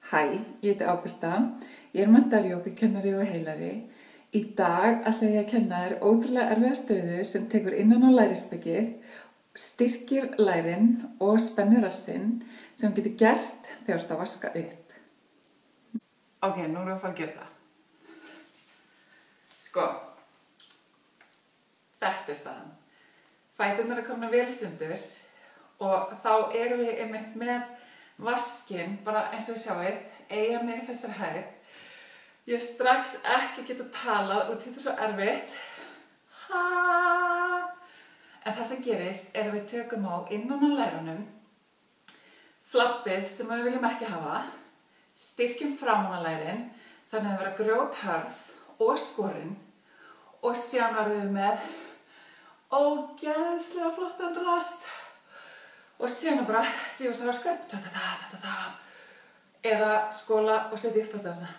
Hæ, ég heiti Ágústa, ég er menntaður jógakennari og heilari. Í dag ætla ég að kenna þér ótrúlega erfiða stöðu sem tekur innan á lærisbyggið, styrkir lærin og spennir rassinn sem getur gert þegar þú ert að vaska upp. Ok, nú erum við að fara að gera það. Sko, þetta er staðan. Fæturnar eru komnar vel í sundur og þá erum við einmitt með vaskinn, bara eins og þið sjáið, eiga mér í þessari hæð. Ég strax ekki geta talað og þetta er svo erfitt. En það sem gerist er að við tökum á innan á lærunum flappið sem við viljum ekki hafa, styrkjum framan á lærin, þannig að það vera grjóthörð og skorin og síðan verðum við með ógeðslega flottan rass. Og síðan bara drífa sér að vaska upp, eða skóla og setja í uppþvottavélina.